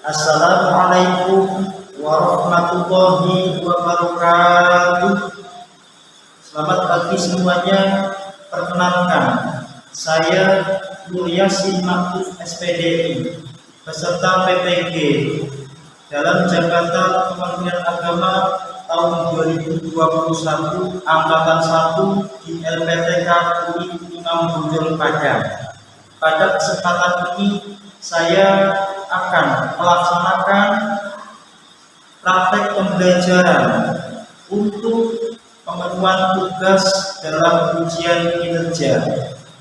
Assalamualaikum warahmatullahi wabarakatuh. Selamat pagi semuanya. Perkenalkan, saya Nur Yasin Maktuf SPDI, peserta PPG dalam Jakarta Kementerian Agama tahun 2021 Angkatan 1 di LPTK UI Imam Bonjol Padang. Pada kesempatan ini saya akan melaksanakan praktek pembelajaran untuk pemenuhan tugas dalam ujian kinerja.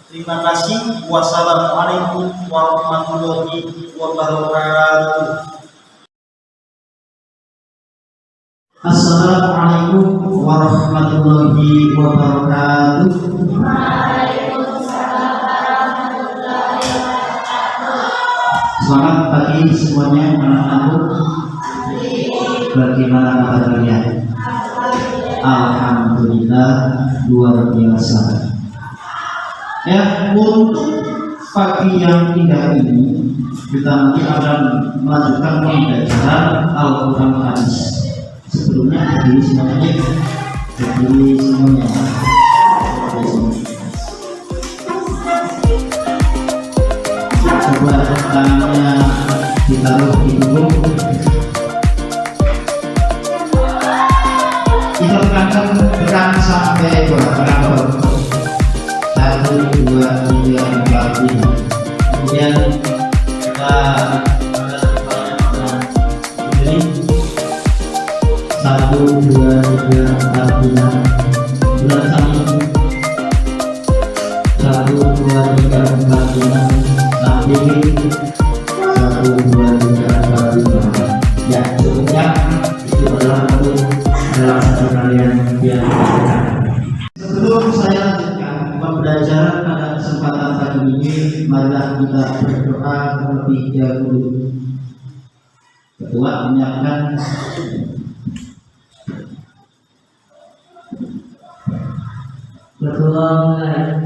Terima kasih. Wassalamualaikum warahmatullahi wabarakatuh. Assalamualaikum warahmatullahi wabarakatuh. Selamat pagi semuanya anak-anakku. Bagaimana kabar kalian? Alhamdulillah luar biasa. Ya, untuk pagi yang indah ini kita nanti akan melanjutkan pembelajaran Al-Quran Hadis. Sebelumnya berdiri semuanya, berdiri semuanya. Coba tangannya ditaruh di punggung. Kita tekankan tekan sampai berapa? 1, 2, 3, 4, 5. Kemudian kita berdiri. 1, 2, 3, 4, 5. Bulan sampai 1, 2, 3, 4, 5. Sampai 1, 2, 3, 4, 5. Ya, cukupnya itu adalah untuk relaksasi kalian biar. Sebelum saya lanjutkan pembelajaran pada kesempatan pagi ini, marilah kita berdoa terlebih dahulu. Ketua menyiapkan ketua mulai.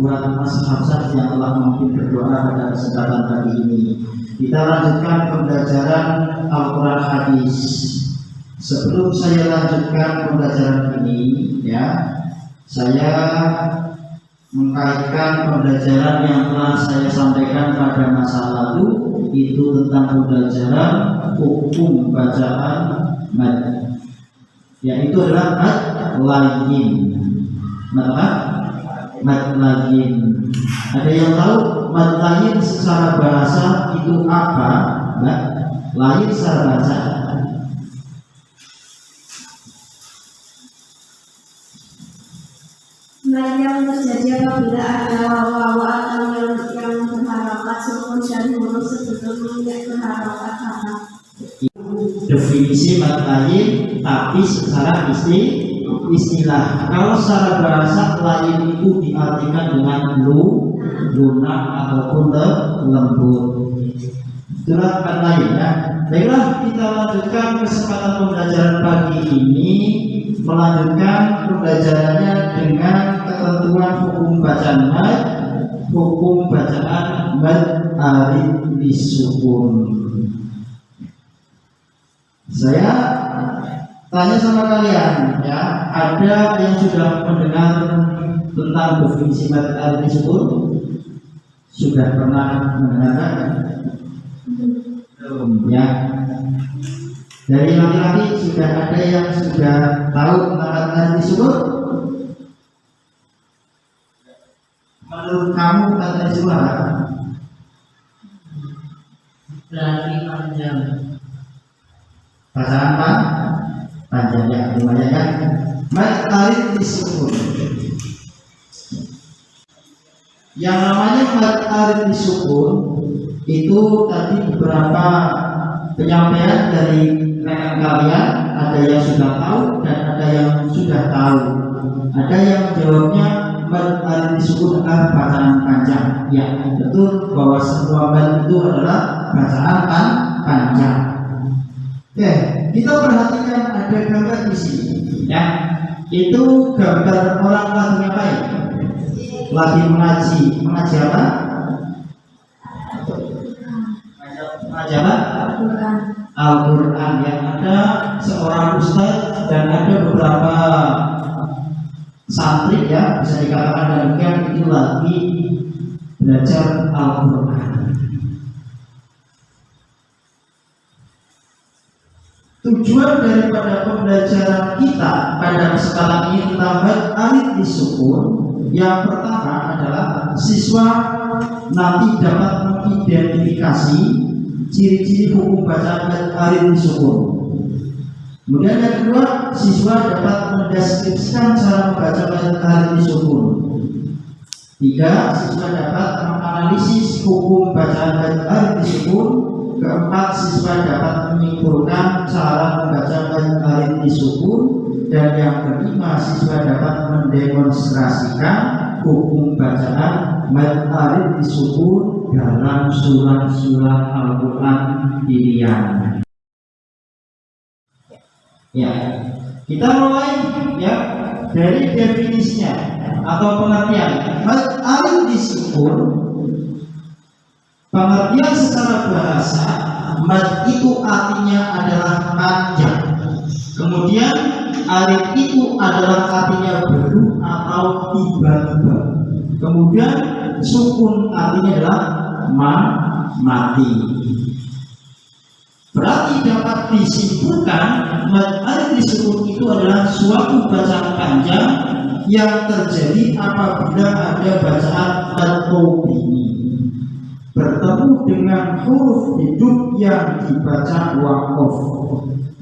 Buat Mas Hafsat yang telah memimpin berdoa pada kesempatan pagi ini, kita lanjutkan pembelajaran Al-Quran Hadis. Sebelum saya lanjutkan pembelajaran ini, ya, saya mengkaitkan pembelajaran yang telah saya sampaikan pada masa lalu, itu tentang pembelajaran hukum bacaan mad, yaitu adalah mad layin. Mad layin. Ada yang tahu mad layin secara bahasa itu apa? Mad layin secara bahasa. Mad yang terjadi apabila ada wawa atau yang berharokat sukun dan huruf sebelumnya berharokat harokat. Definisi mad layin tapi secara istilah. Kalau secara bahasa layin itu diartikan dengan lunak ataupun lembut. Itulah mad layin, ya. Baiklah, kita lanjutkan kesempatan pembelajaran pagi ini, melanjutkan pembelajarannya dengan ketentuan hukum bacaan mad, hukum bacaan mad arid disukun. Saya tanya sama kalian, ya, ada yang sudah mendengar tentang definisi mad arid disukun? Sudah pernah mendengarkan? Belum, ya. Dari laki-laki sudah ada yang sudah tahu tentang mad arid disukun? Menurut kamu mad arid disukun apa? Berarti panjang. Bacaan apa? Panjang, ya, lumayan, ya. Mad arid disukun. Yang namanya mad arid disukun itu tadi beberapa penyampaian dari rekan kalian, ada yang sudah tahu dan ada yang sudah tahu. Ada yang jawabnya mad alif disukun adalah bacaan panjang. Ya, betul bahwa semua mad itu adalah bacaan panjang. Oke, kita perhatikan ada gambar di sini. Ya, itu gambar orang lagi ngapain? Lagi mengaji. Mengaji apa? Mengaji apa? Al-Quran. Yang ada seorang ustadz dan ada beberapa santri, ya bisa dikatakan demikian, itu lagi belajar Al-Quran. Tujuan daripada pembelajaran kita pada kesempatan ini tentang alif disukun, yang pertama adalah siswa nanti dapat mengidentifikasi ciri-ciri hukum bacaan alif disukun. Kemudian yang kedua, siswa dapat mendeskripsikan cara membaca alif disukun. Tiga, siswa dapat menganalisis hukum bacaan alif disukun. Keempat, siswa dapat menyimpulkan cara membaca alif disukun. Dan yang kelima, siswa dapat mendemonstrasikan hukum bacaan alif disukun dalam surat-surat Al-Quran pilihan. Ya, kita mulai ya dari definisinya atau pengertian. Alif disukun, pengertian secara bahasa, mad itu artinya adalah panjang. Kemudian alif itu adalah artinya baru atau tiba-tiba. Kemudian sukun artinya adalah mati. Berarti dapat disimpulkan mad alif disukun itu adalah suatu bacaan panjang yang terjadi apabila ada bacaan al-tobini bertemu dengan huruf hidup yang dibaca waqaf.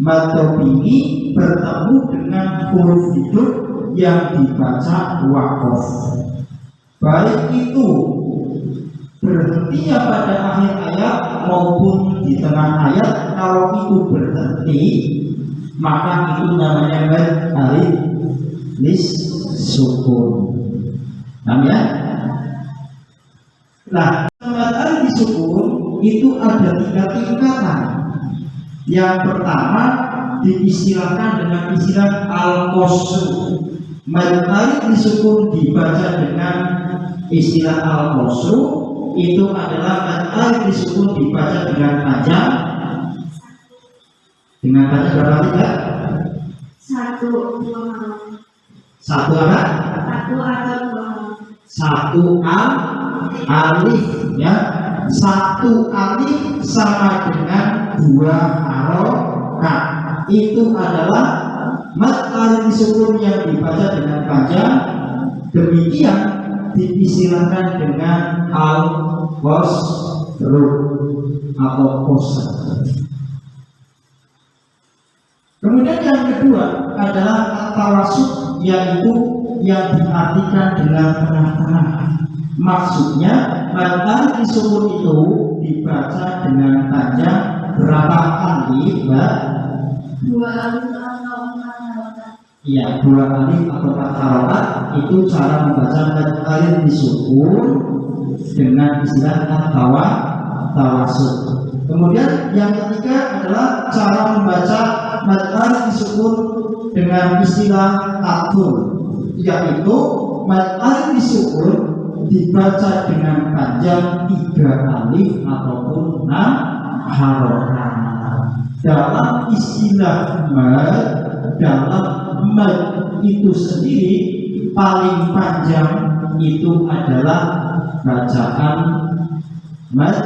Matobini bertemu dengan huruf hidup yang dibaca waqaf. Baik itu berhenti pada akhir ayat maupun di tengah ayat. Kalau itu berhenti, maka itu namanya mad alif disukun. Namanya. Nah, mad alif disukun itu ada 3 tingkatan. Yang pertama diistilahkan dengan istilah al-qasr. Mad alif disukun dibaca dengan istilah al-qasr, itu adalah mad alif disukun dibaca dengan panjang. Dengan panjang berapa tiga? Satu apa? Satu alif, ya. Satu alif sama dengan 2 harokat. Itu adalah mad alif disukun yang dibaca dengan panjang. Demikian diistilahkan dengan al-qasr atau qasr. Kemudian yang kedua adalah at-tawassut, yaitu yang diartikan dengan tengah-tengah. Maksudnya mad alif disukun itu dibaca dengan panjang berapa alif, Mbak? 2 alif atau 4 harokat. Iya, 2 alif atau 4 harokat. Itu cara membaca mad alif disukun dengan istilah at-tawassut. Kemudian yang ketiga adalah cara membaca mad alif disukun dengan istilah tatul, yaitu mad alif disukun dibaca dengan panjang 3 alif ataupun 6 harokat. Dalam istilah mad itu sendiri paling panjang itu adalah bacaan mad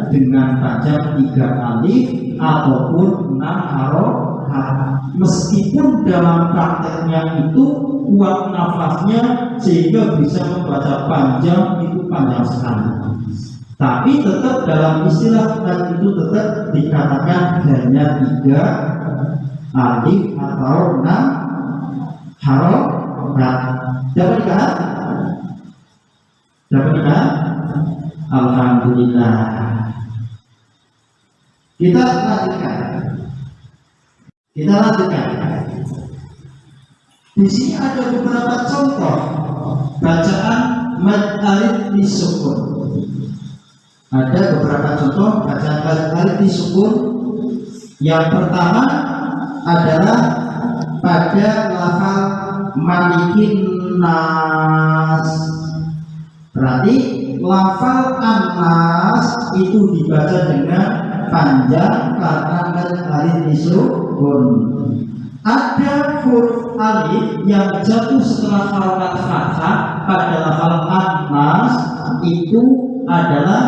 dengan panjang 3 alif ataupun 6 harokat. Meskipun dalam prakteknya itu kuat nafasnya sehingga bisa membaca panjang, itu panjang sekali. Tapi tetap dalam istilah mad itu tetap dikatakan hanya 3 alif atau 6 harokat. Dapat dikatakan? Dapat dikatakan? Alhamdulillah. Kita lanjutkan. Di sini ada beberapa contoh bacaan mad alif disukun. Ada beberapa contoh bacaan mad alif disukun. Yang pertama adalah pada lafal malikin nas. Berarti lafal an-nas itu dibaca dengan panjang karena mad alif disukun. Ada huruf alif yang jatuh setelah harokat fathah pada lafal an-nas itu adalah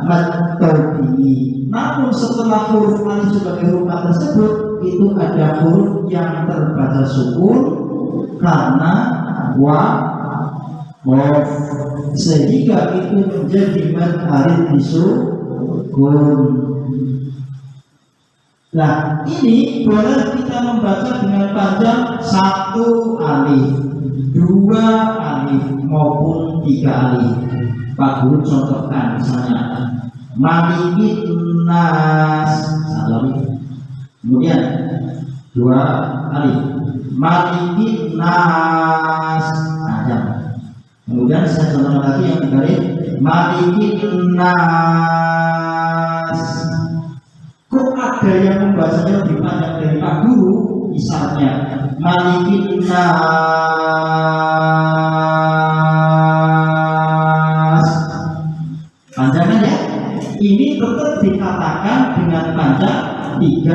mad tabi'i. Namun setelah huruf alif sebagai huruf tersebut itu ada huruf yang terbaca sukun karena waqaf, sehingga itu menjadi mad alif disukun. Nah, ini boleh kita membaca dengan panjang 1 alif, 2 alif maupun 3 alif. Pak Guru contohkan misalnya malikin nas 1 alif, kemudian 2 alif malikin nas panjang. Kemudian saya contohkan lagi yang dibalik malikin nas. Kok ada yang membacanya lebih panjang dari Pak Guru? Misalnya malikin nas, panjang kan ya? Ini tetap dikatakan dengan panjang 3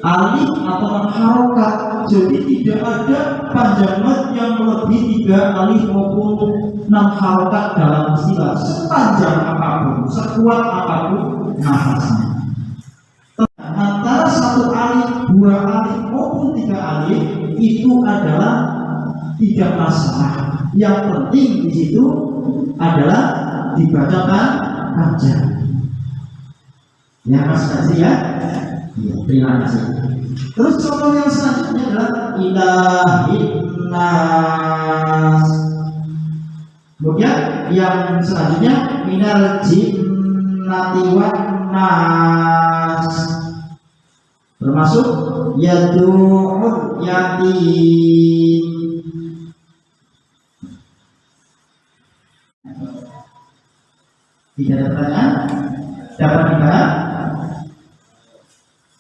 alif atau harokat. Jadi tidak ada panjang mad yang melebihi 3 alif maupun 6 harokat dalam istilah, sepanjang apapun, sekuat apapun nafasnya. Antara 1 alif, 2 alif maupun 3 alif itu adalah tidak masalah. Yang penting di situ adalah dibacakan panjang. Ya Mas kasih ya. Terima kasih. Terus contoh yang selanjutnya adalah ilahin nas. Kemudian yang selanjutnya minal jinnati wan nas, termasuk yadu'ul yatim. Tidak ada pertanyaan? Dapat dibahas?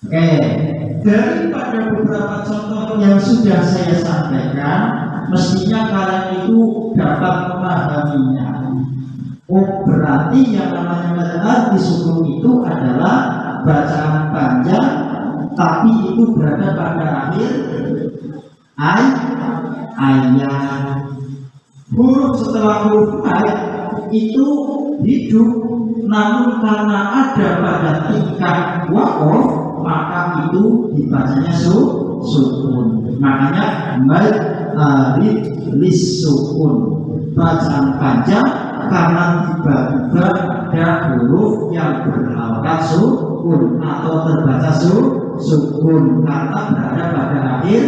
Oke, daripada beberapa contoh yang sudah saya sampaikan, mestinya kalian itu dapat memahaminya. Oh, berarti yang namanya mad disukun itu adalah bacaan panjang, tapi itu berada pada akhir ayat. Huruf setelah huruf itu hidup, namun karena ada pada tingkat waqaf, maka itu dibacanya sukun. Makanya mad alif lisukun, bacaan panjang karena tiba-tiba ada huruf yang berharokat sukun atau terbaca sukun karena berada pada akhir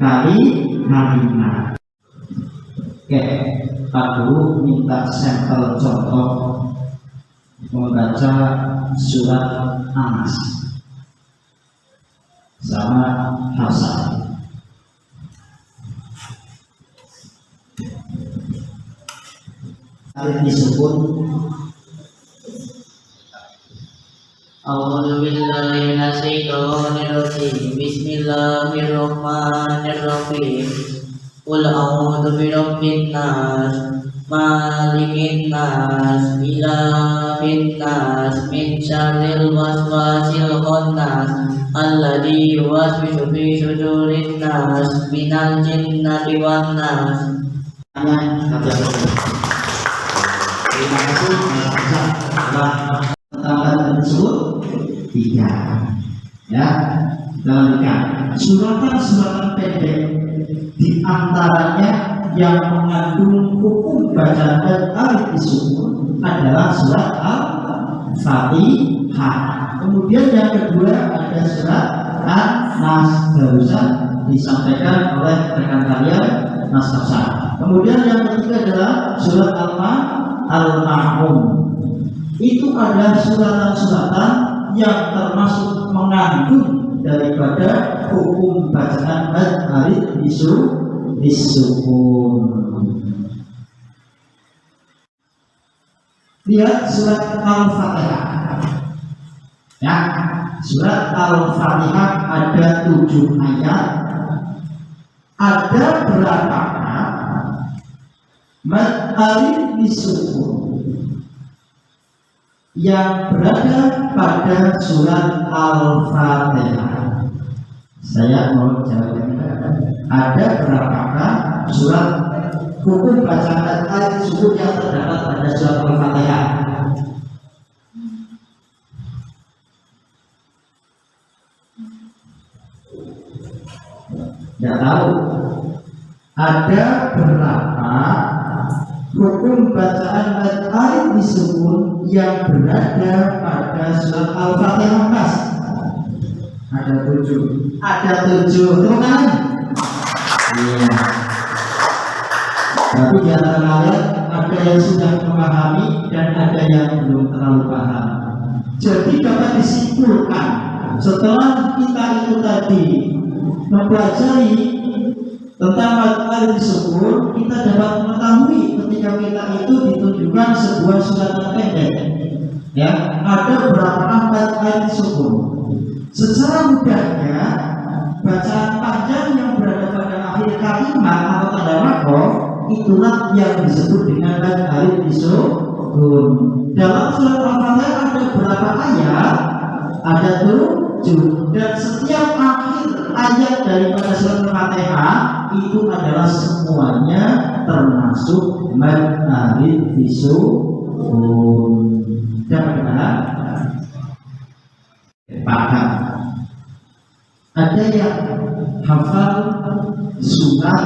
kalimat. Oke, Pak Guru minta sampel contoh membaca surat An-Nas sama Hafsah. Alif disebut. A'udzu billahi minasyaitonir rajim. Bismillahirrahmanirrahim. Qul a'udzu birabbin nas, malikin nas, ilahin nas, min syarril waswasil khannas, alladzi yuwaswisu fi sudurin nas, minal jinnati wan nas. Terima kasih. Tentang tersebut 3. Ya, kita lanjutkan. Suratan pendek, di antaranya yang mengandung hukum bacaan dan alif disukun adalah surat Al-Fatihah. Kemudian yang kedua ada surat An-Nas, barusan disampaikan oleh rekan kalian Mas Hafsah. Kemudian yang ketiga adalah surat Al-Ma'un. itu adalah suratan-suratan yang termasuk mengandung daripada hukum bacaan mad alif disukun. Lihat surat Al-Fatihah. Ya, surat Al-Fatihah ada 7 ayat. Ada berapa mad alif disukun yang berada pada surat Al-Fatihah? Saya mau jawabnya. Ada berapakah surat hukum bacaan ayat disukun yang terdapat pada surat Al-Fatihah? Tidak tahu. Ada berapa hukum bacaan ayat disukun yang berada pada surat Al-Fatihah, Mas? Ada 7. Ada 7. Terima kasih. Iya. Tapi di antara kalian ada yang sudah memahami dan ada yang belum terlalu paham. Jadi dapat disimpulkan setelah kita itu tadi mempelajari tentang mad disukun, kita dapat mengetahui ketika kita itu ditunjukkan sebuah surat yang pendek, ya, ada berapa mad disukun. Secara mudahnya, bacaan panjang yang berada pada akhir kalimat atau tanda wakof itulah yang disebut dengan mad disukun. Dalam surat Al-Fatihah ada berapa ayat? Ada 7, dan setiap akhir ayat daripada surat Al-Fatihah itu adalah semuanya termasuk mad disukun. Dan bagaimana? Paham? Ada yang hafal surat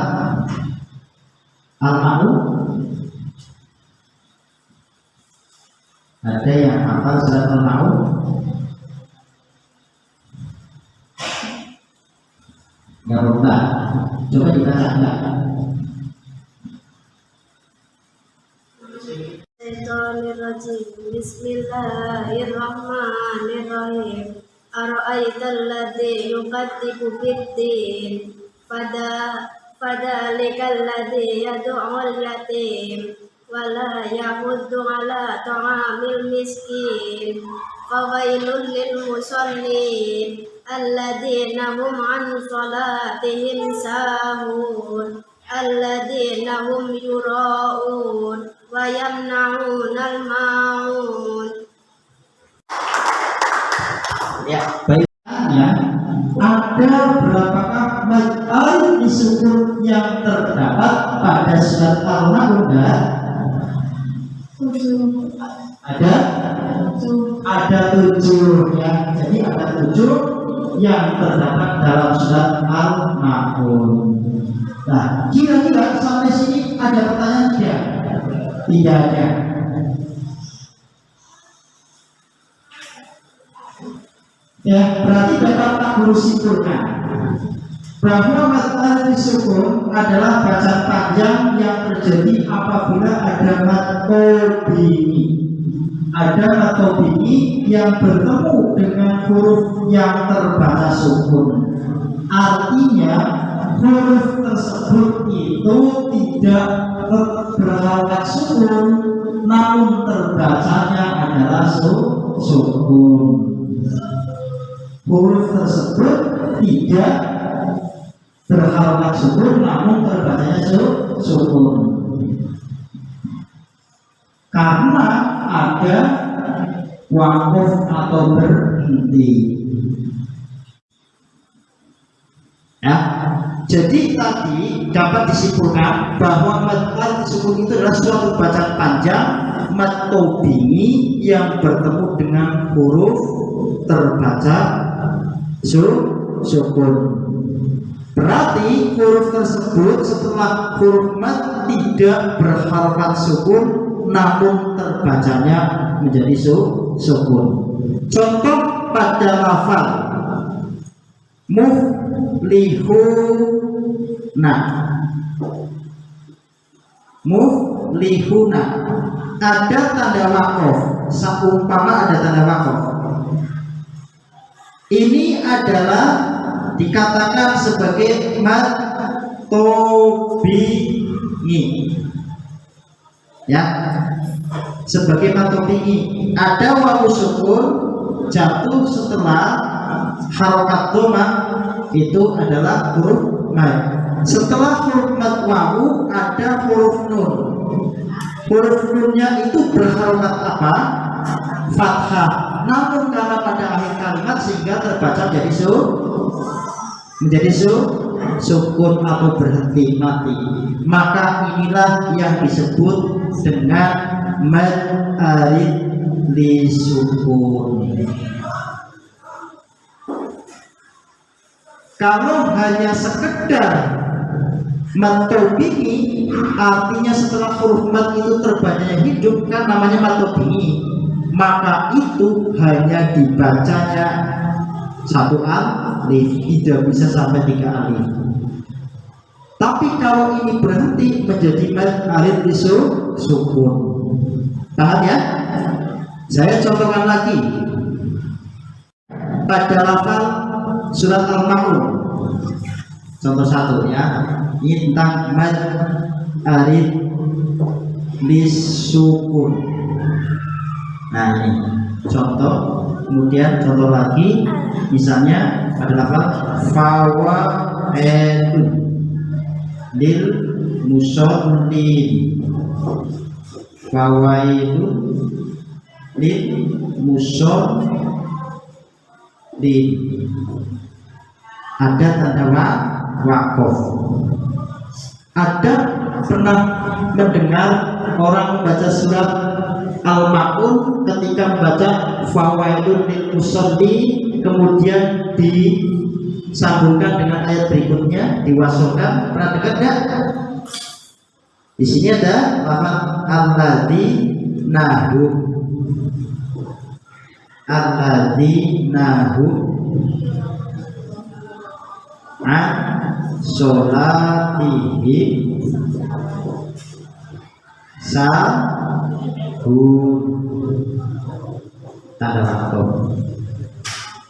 Al-Ma'un? Ada yang hafal surat Al-Ma'un? Nggak lupa. Coba dibaca enggak? Bismillahirrahmanirrahim. Ara'aital ladzi yukadzibu bid-din fadzalikal ladzi yad'ul yatim wa la yahuddu 'ala ta'amil miskin. Fawailul lil musallin alladzina hum 'an shalatihim sahun alladzina hum yura'un wa yamna'unal ma'un. Ya, baiknya ada berapakah mad disukun yang terdapat pada surat Al-Ma'un? Ada 7 ya. Jadi ada 7 yang terdapat dalam surat Al-Ma'un. Nah, kira-kira sampai sini ada pertanyaan tidak? Tidak ada. Ya, berarti dapat tak guru simpulkan bahwa mad disukun adalah bacaan panjang yang terjadi apabila ada mad tobini. Ada mad tobini yang bertemu dengan huruf yang terbaca sukun. Artinya huruf tersebut itu tidak berharokat sukun, namun terbacanya adalah sukun. Huruf tersebut tidak berharokat sukun, namun terbacanya sukun. Karena ada wakuf atau berhenti. Ya, jadi tadi dapat disimpulkan bahwa mad disukun itu adalah suatu bacaan panjang mad tobini yang bertemu dengan huruf terbaca sukun. Berarti huruf tersebut setelah huruf mad tidak berharokat sukun, namun terbacanya menjadi sukun. Contoh pada lafal muflihuna. Muflihuna ada tanda wakof Saumpama ada tanda wakof. Ini adalah dikatakan sebagai mad tobingi, ya, sebagai mad tobingi. Ada wawu sukun jatuh setelah harokat dhamma, itu adalah huruf mad. Setelah huruf mad wawu ada huruf nun. Huruf nunnya itu berharokat apa? Fathah. Namun karena pada akhir kalimat sehingga terbaca menjadi sukun atau berhenti mati. Maka inilah yang disebut dengan mad arid li sukun. Kalau hanya sekedar mad tobingi, artinya setelah huruf mad itu terbacanya hidup, kan namanya mad tobingi, maka itu hanya dibacanya satu alif, tidak bisa sampai 3 alif. Tapi kalau ini berhenti menjadi mad arid li sukun. Paham ya? Saya contohkan lagi pada lafal surat Al-Ma'un. Contoh 1 ya. Ini tentang mad arid li sukun. Nah ini contoh. Kemudian contoh lagi, misalnya ada lafal fawaidun lil musallin. Fawaidun lil musallin. Ada tanda wakof. Ada pernah mendengar orang membaca surat Al-Ma'un ketika membaca fawaidun lil musallin kemudian disambungkan dengan ayat berikutnya, diwasolkan? Pernah dengar enggak? Di sini ada lafaz alladzinahu. Alladzinahu an sholatihim sahun. Tanda waktu.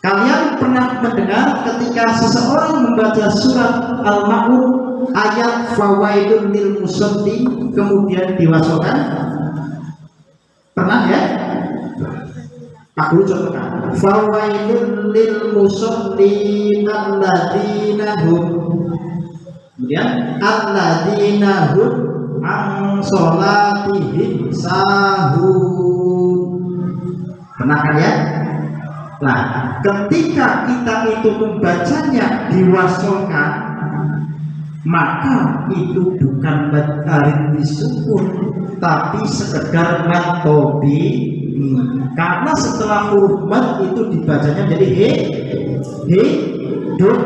Kalian pernah mendengar ketika seseorang membaca surat Al-Ma'un ayat fawaidun lil musallin kemudian diwasolkan? Pernah ya? Pak Guru contohkan. Fawaidun lil musallin alladzina hum. Kemudian alladzina hum an sholatihim sahun. Pernah kan ya? Nah, ketika kita itu membacanya diwasolkan, maka itu bukan mad arid li sukun, tapi sekedar mad tobingi. Karena setelah huruf mad itu dibacanya jadi hidup.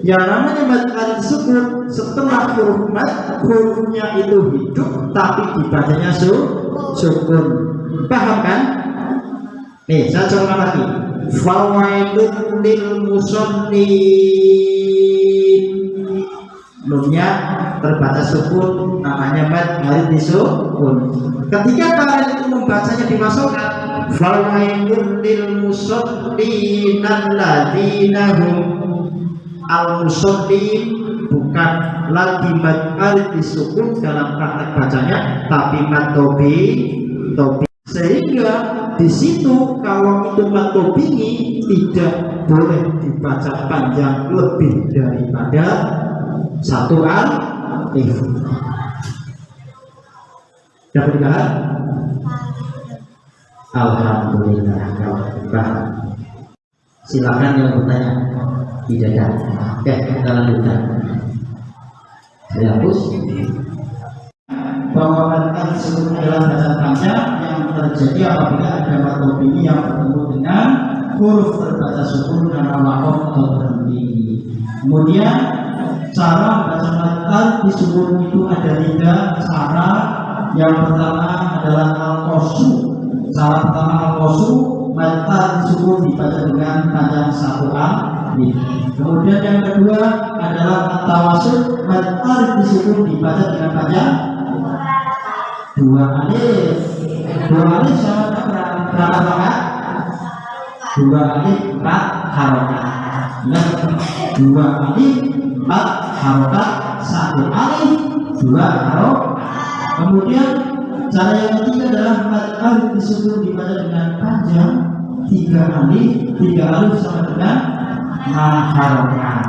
Yang namanya mad arid sukun, setelah huruf mad, hurufnya itu hidup, tapi dibacanya sukun. Paham kan? Nih, saya coba lagi. Fawaidun lil musallin. Nunnya terbaca sukun, namanya mad arid li sukun. Ketika kalian itu membacanya dimasukkan, fawaidun lil musallin alladzina hum. Al-musallin bukan lagi mad arid li sukun dalam praktek bacanya, tapi mad tobi. Sehingga di situ kalau itu mad tobingi tidak boleh dibaca panjang lebih daripada 1 alif. Dapat dikatakan? Alhamdulillah kalau paham. Silakan yang bertanya. Tidak ada. Oke, kita lanjutkan. Saya hapus. Bahwa kata sebelum adalah bacaan panjang yang terjadi apabila ada mad tobingi yang bertemu dengan huruf terbaca sukun karena wakof atau berhenti. Kemudian cara membaca mad arid li sukun itu ada 3 cara. Yang pertama adalah al-qasru. Cara pertama al-qasru, mad arid li sukun dibaca dengan panjang 1 alif. Kemudian yang kedua adalah at-tawassul, mad arid li sukun dibaca dengan panjang 2 alif. 2 alif sama berapa? berapa harokat? 2 kali 4 harokat. Ingat, 2 kali 4 harokat, 1 kali 2 harokat. Kemudian cara yang ketiga adalah mad alif disukun dibaca dengan panjang 3 kali 3 alif sama dengan harokat.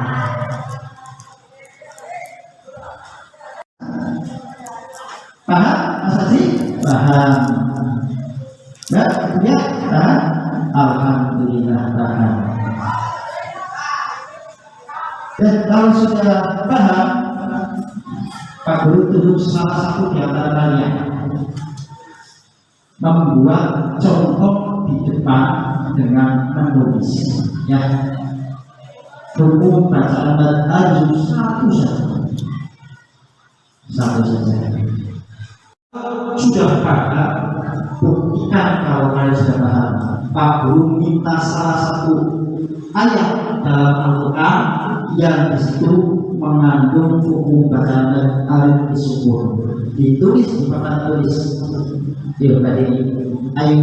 Paham Mas Haji? Paham. Ya, kemudian paham? Alhamdulillah paham. Dan kalau sudah paham, Pak Guru tutup salah satu di antara kalian membuat contoh di depan dengan menulis, ya. Hukum bacaan dan satu saja. Sudah paham, buktikan kalau kalian sudah paham. Pak Guru minta salah satu ayat dalam Al-Quran yang disitu mengandung hukum bacaan dan alif disukun. Ditulis di papan tulis. Yuk tadi, ayo.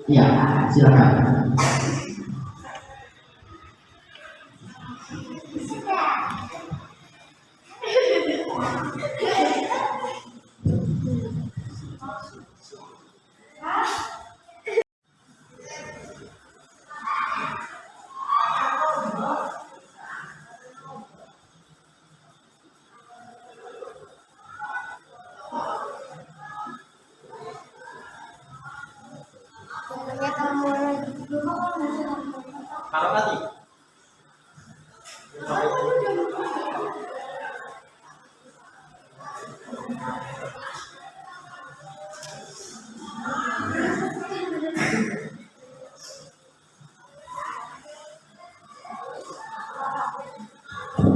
Ya, silakan. Harokati.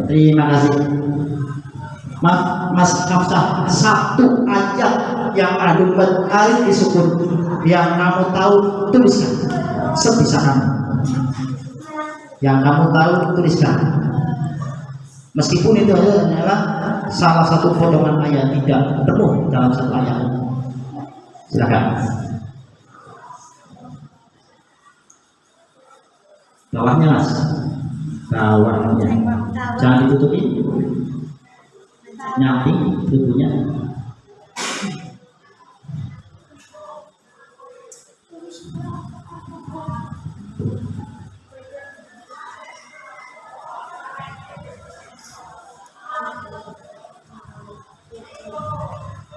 Terima kasih. Mas Hafsah, satu ayat yang ada buat alif disukun yang kamu tahu tuliskan sebisa kamu. Yang kamu tahu tuliskan. Meskipun itu adalah salah satu potongan ayat, tidak penuh dalam satu ayat. Silakan. Bawahnya Mas. Bawahnya. Jangan ditutupi. Nyamping tubuhnya.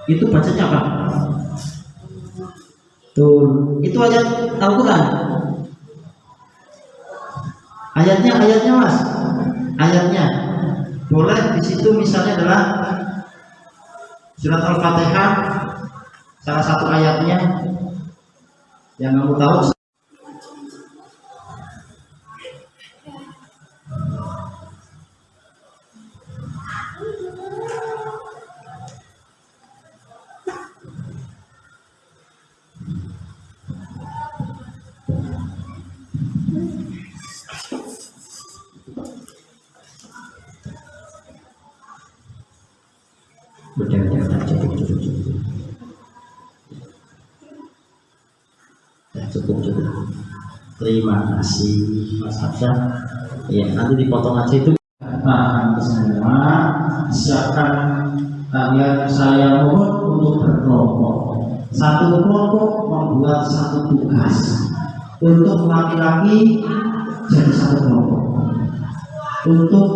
Itu bacanya apa? Tuh, itu ayat Al-Quran. Ayatnya Mas. Ayatnya. Boleh di situ misalnya adalah surat Al-Fatihah, salah satu ayatnya yang kamu tahu. Cukup. Terima kasih Mas Hafsah. Ya, nanti dipotong aja itu. Paham semua. Silakan kalian saya mohon untuk berkelompok. Satu kelompok membuat satu tugas. Untuk laki-laki jadi satu kelompok. Untuk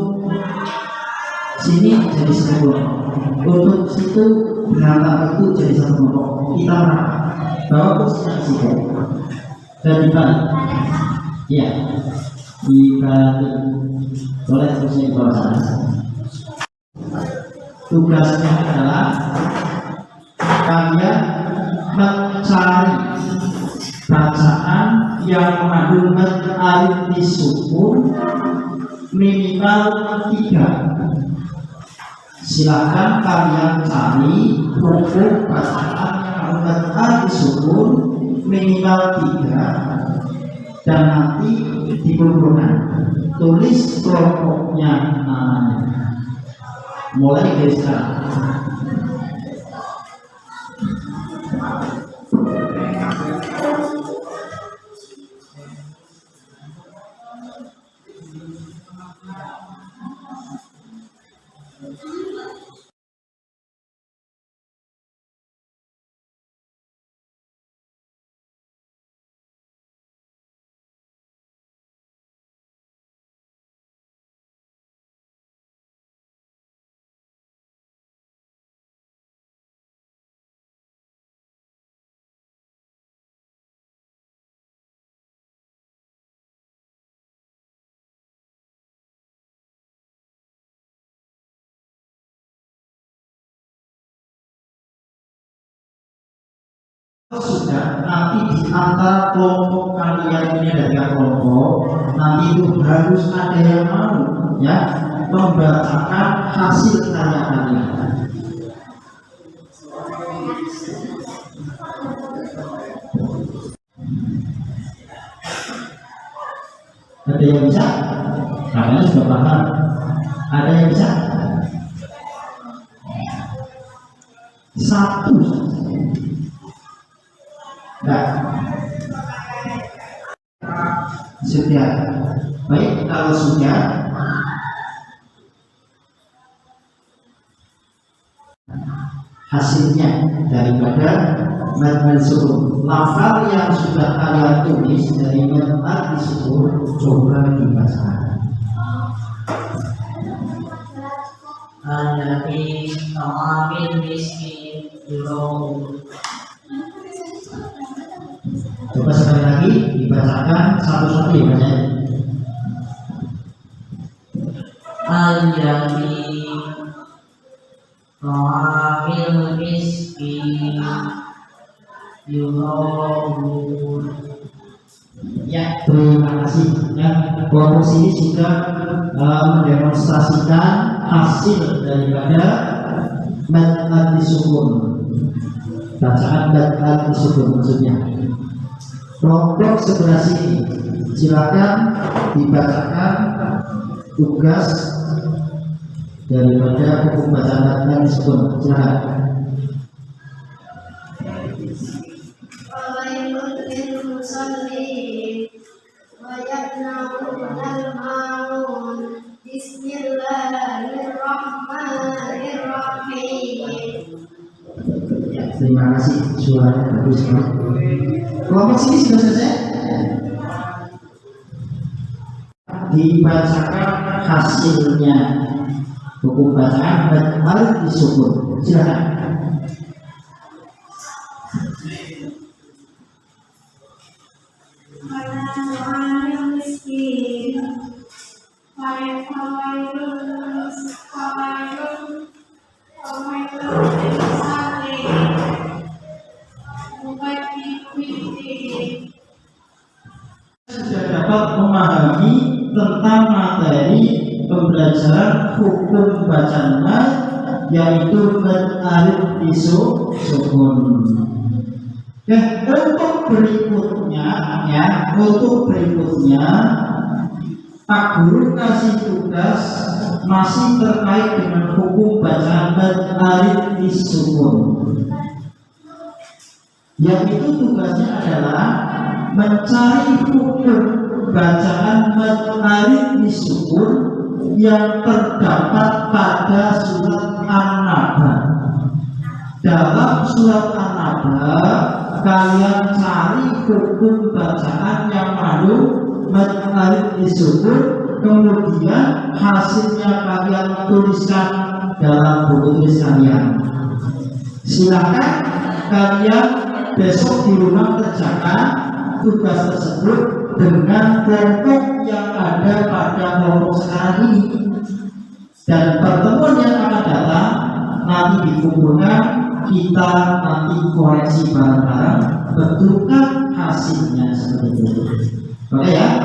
sini jadi satu kelompok. Untuk situ belakang itu jadi satu kelompok. Kita bawa kursinya ke situ. Dan dibalik. Iya. Dibalik. Boleh kursinya di bawah sana. Tugasnya adalah kalian mencari bacaan yang mengandung mad alif disukun minimal 3. Silakan kalian cari hukum bacaan yang mengandung mad alif disukun minimal 3 dan nanti dikumpulkan. Tulis kelompoknya namanya. Mulai dari sekarang. Sudah nanti di antara kelompok kalian ini ada 3 kelompok, nanti itu harus ada yang mau ya membacakan hasil karya kalian. Ada yang bisa? Kalian sudah paham. Ada yang bisa? Satu saja. Nah, sudah. Baik, kalau sudah, hasilnya daripada mad sukun, lafal yang sudah kalian tulis dari mad sukun, coba dibaca. Alladzi ta'amil miskin yurau. Coba sekali lagi dibacakan satu-satu ya Mas. Alladzi ta'amil miskin yurau. Ya, terima kasih. Ya, kelompok sini sudah mendemonstrasikan hasil daripada mad sukun. Bacaan mad sukun maksudnya. Kelompok sebelah sini, silakan dibacakan tugas daripada hukum bacaan mad sukun. Silakan. Terima kasih, suaranya bagus banget. Kelompok sini sudah selesai. Dibacakan hasilnya hukum bacaan mad sukun. Silakan. Sudah dapat memahami tentang materi pembelajaran hukum bacaan mad, yaitu mad alif sukun. Dan untuk berikutnya Pak Guru kasih tugas masih terkait dengan hukum bacaan mad alif sukun. Yang itu tugasnya adalah mencari hukum bacaan mad alif sukun yang terdapat pada surat An-Naba. Dalam surat An-Naba kalian cari hukum bacaan yang mengandung mad alif sukun, kemudian hasilnya kalian tuliskan dalam buku tulis kalian. Silakan kalian besok di rumah kerjakan tugas tersebut dengan kelompok yang ada pada kelompok sekarang ini, dan pertemuan yang akan datang nanti dikumpulkan, kita nanti koreksi bareng-bareng, bentukkan hasilnya seperti itu. Oke ya?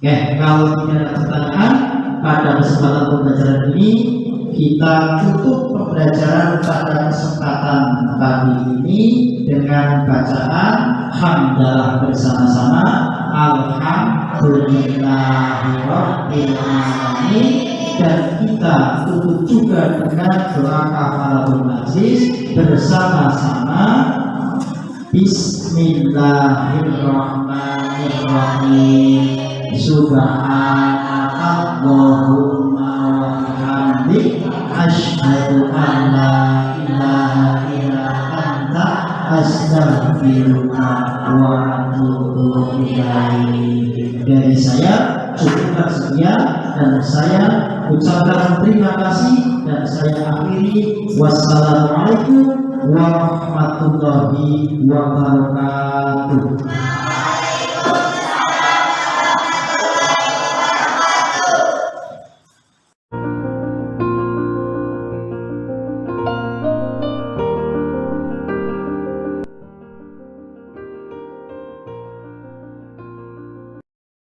Oke, kalau tidak ada pertanyaan pada kesempatan pembelajaran ini, kita tutup pembelajaran pada kesempatan pagi ini dengan bacaan hamdalah bersama-sama. Alhamdulillahirabbil alamin. Dan kita tutup juga dengan doa kafaratul majlis bersama-sama. Bismillahirrahmanirrahim. Subhanakallahumma Dari saya cukupkan sekian dan saya ucapkan terima kasih dan saya akhiri. Wassalamualaikum warahmatullahi wabarakatuh.